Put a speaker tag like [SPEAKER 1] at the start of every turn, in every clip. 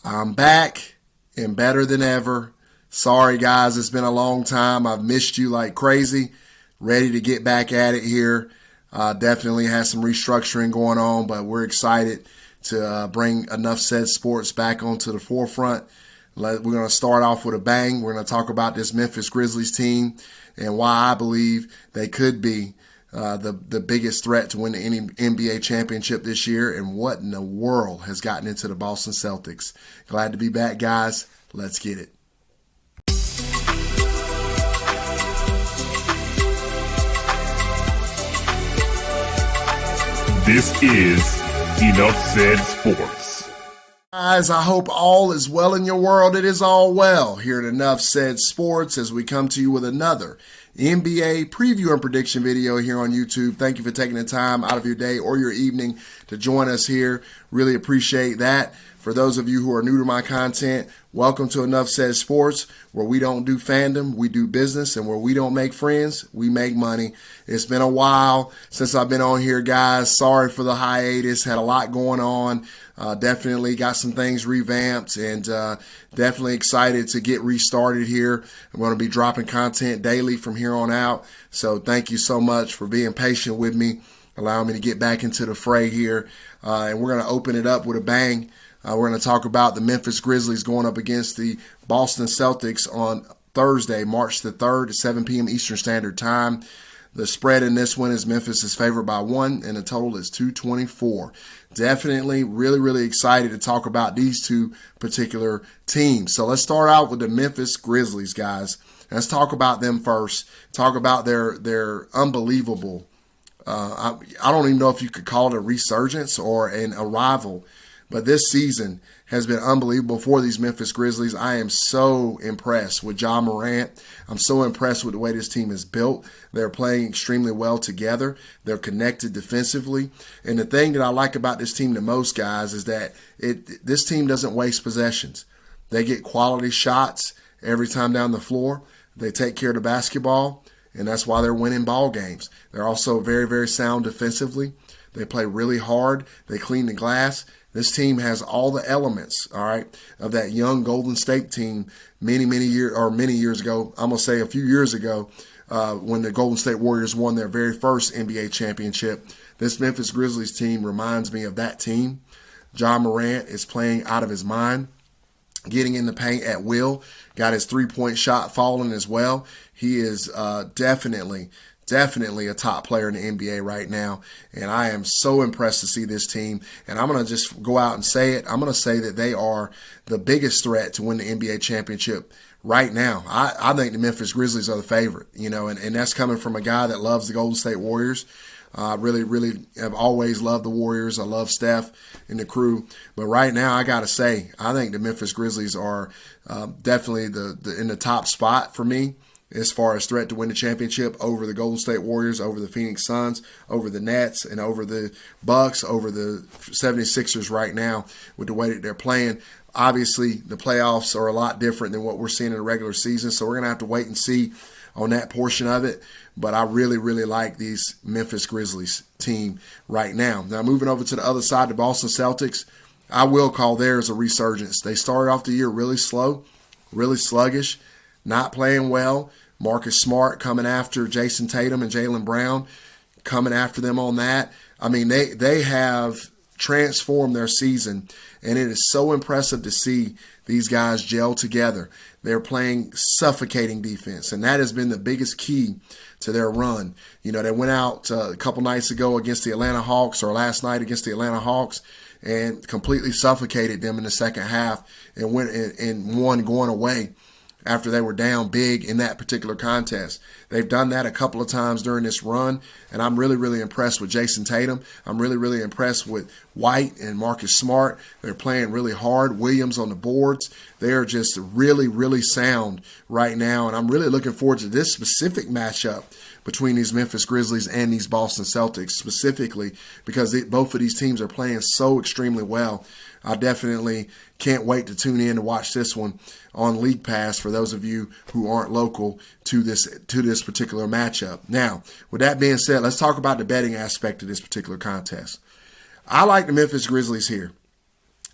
[SPEAKER 1] I'm back and better than ever. Sorry, guys, it's been a long time. I've missed you like crazy. Ready to get back at it here. Definitely has some restructuring going on, but we're excited to bring Enough Said Sports back onto the forefront. We're going to start off with a bang. We're going to talk about this Memphis Grizzlies team and why I believe they could be the biggest threat to win the NBA championship this year, and what in the world has gotten into the Boston Celtics. Glad to be back, guys. Let's get it.
[SPEAKER 2] This is Enough Said Sports.
[SPEAKER 1] Guys, I hope all is well in your world. It is all well here at Enough Said Sports as we come to you with another NBA preview and prediction video here on YouTube. Thank you for taking the time out of your day or your evening to join us here. Really appreciate that. For those of you who are new to my content, welcome to Enough Said Sports, where we don't do fandom, we do business, and where we don't make friends, we make money. It's been a while since I've been on here, guys. Sorry for the hiatus. Had a lot going on. Definitely got some things revamped, and definitely excited to get restarted here. I'm going to be dropping content daily from here on out. So thank you so much for being patient with me, allowing me to get back into the fray here. And we're going to open it up with a bang. We're going to talk about the Memphis Grizzlies going up against the Boston Celtics on Thursday, March the 3rd at 7 p.m. Eastern Standard Time. The spread in this one is Memphis is favored by 1, and the total is 224. Definitely really excited to talk about these two particular teams. So let's start out with the Memphis Grizzlies, guys. Let's talk about them first. Talk about their unbelievable, I don't even know if you could call it a resurgence or an arrival, but this season has been unbelievable for these Memphis Grizzlies. I am so impressed with Ja Morant. I'm so impressed with the way this team is built. They're playing extremely well together. They're connected defensively. And the thing that I like about this team the most, guys, is that this team doesn't waste possessions. They get quality shots every time down the floor. They take care of the basketball, and that's why they're winning ball games. They're also very sound defensively. They play really hard. They clean the glass. This team has all the elements, all right, of that young Golden State team many years ago. I'm going to say a few years ago when the Golden State Warriors won their very first NBA championship. This Memphis Grizzlies team reminds me of that team. Ja Morant is playing out of his mind, getting in the paint at will, got his three-point shot falling as well. He is definitely a top player in the NBA right now, and I am so impressed to see this team. And I'm going to just go out and say it. I'm going to say that they are the biggest threat to win the NBA championship right now. I think the Memphis Grizzlies are the favorite, and that's coming from a guy that loves the Golden State Warriors. Really have always loved the Warriors. I love Steph and the crew. But right now, I got to say, I think the Memphis Grizzlies are definitely in the top spot for me as far as threat to win the championship over the Golden State Warriors, over the Phoenix Suns, over the Nets, and over the Bucks, over the 76ers right now with the way that they're playing. Obviously, the playoffs are a lot different than what we're seeing in the regular season, so we're going to have to wait and see on that portion of it. But I really like these Memphis Grizzlies team right now. Now, moving over to the other side, the Boston Celtics, I will call theirs a resurgence. They started off the year really slow, really sluggish, not playing well. Marcus Smart coming after Jason Tatum and Jaylen Brown, coming after them on that. I mean, they have transformed their season, and it is so impressive to see these guys gel together. They're playing suffocating defense, and that has been the biggest key to their run. They went out a couple nights ago against the Atlanta Hawks, or last night against the Atlanta Hawks, and completely suffocated them in the second half and went and won going away after they were down big in that particular contest. They've done that a couple of times during this run, and I'm really impressed with Jason Tatum. I'm really impressed with White and Marcus Smart. They're playing really hard. Williams on the boards. They're just really sound right now, and I'm really looking forward to this specific matchup between these Memphis Grizzlies and these Boston Celtics specifically because both of these teams are playing so extremely well. I definitely can't wait to tune in to watch this one on League Pass for those of you who aren't local to this particular matchup. Now, with that being said, let's talk about the betting aspect of this particular contest. I like the Memphis Grizzlies here.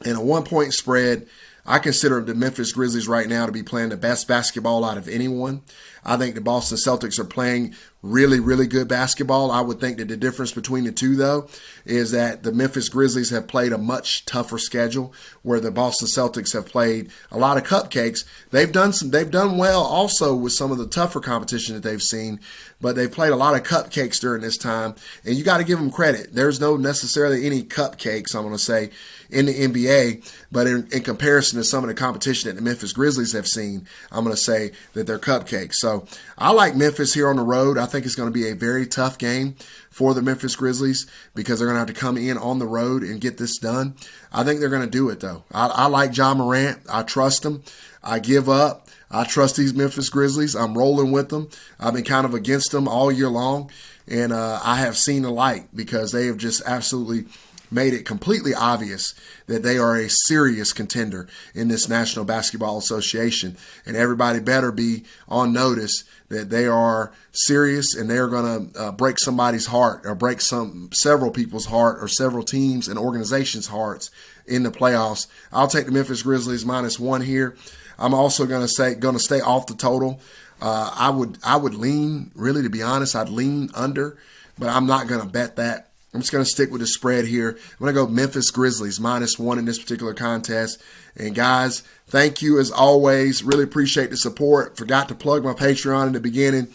[SPEAKER 1] In a 1-point spread, I consider the Memphis Grizzlies right now to be playing the best basketball out of anyone. I think the Boston Celtics are playing really, really good basketball. I would think that the difference between the two, though, is that the Memphis Grizzlies have played a much tougher schedule, where the Boston Celtics have played a lot of cupcakes. They've done well also with some of the tougher competition that they've seen, but they've played a lot of cupcakes during this time, and you got to give them credit. There's no necessarily any cupcakes, I'm going to say, in the NBA, but in comparison to some of the competition that the Memphis Grizzlies have seen, I'm going to say that they're cupcakes. So I like Memphis here on the road. I think it's going to be a very tough game for the Memphis Grizzlies because they're going to have to come in on the road and get this done. I think they're going to do it, though. I like Ja Morant. I trust him. I give up. I trust these Memphis Grizzlies. I'm rolling with them. I've been kind of against them all year long, and I have seen the light because they have just absolutely made it completely obvious that they are a serious contender in this National Basketball Association. And everybody better be on notice that they are serious and they're going to break somebody's heart or break several people's heart or several teams and organizations' hearts in the playoffs. I'll take the Memphis Grizzlies -1 here. I'm also going to stay off the total. I would lean, really, to be honest, I'd lean under, but I'm not going to bet that. I'm just going to stick with the spread here. I'm going to go Memphis Grizzlies -1 in this particular contest. And guys, thank you as always. Really appreciate the support. Forgot to plug my Patreon in the beginning.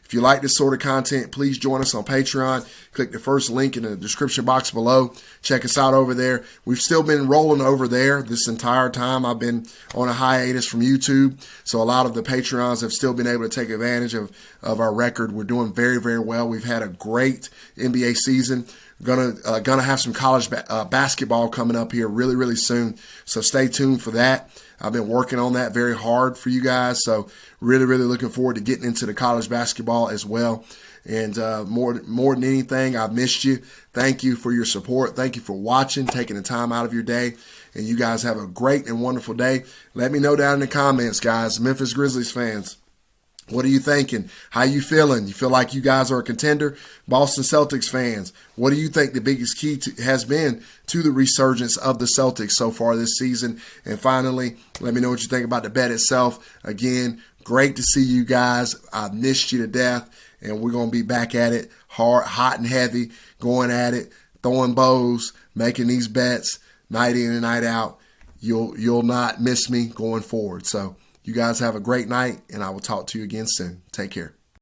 [SPEAKER 1] If you like this sort of content, please join us on Patreon. Click the first link in the description box below. Check us out over there. We've still been rolling over there this entire time. I've been on a hiatus from YouTube, so a lot of the Patreons have still been able to take advantage of our record. We're doing very, very well. We've had a great NBA season. Gonna have some college basketball coming up here really, really soon, so stay tuned for that. I've been working on that very hard for you guys, so really, really looking forward to getting into the college basketball as well. And more than anything, I've missed you. Thank you for your support. Thank you for watching, taking the time out of your day. And you guys have a great and wonderful day. Let me know down in the comments, guys. Memphis Grizzlies fans, what are you thinking? How you feeling? You feel like you guys are a contender? Boston Celtics fans, what do you think the biggest key has been to the resurgence of the Celtics so far this season? And finally, let me know what you think about the bet itself. Again, great to see you guys. I've missed you to death, and we're going to be back at it hard, hot and heavy, going at it, throwing bows, making these bets night in and night out. You'll not miss me going forward. So you guys have a great night, and I will talk to you again soon. Take care.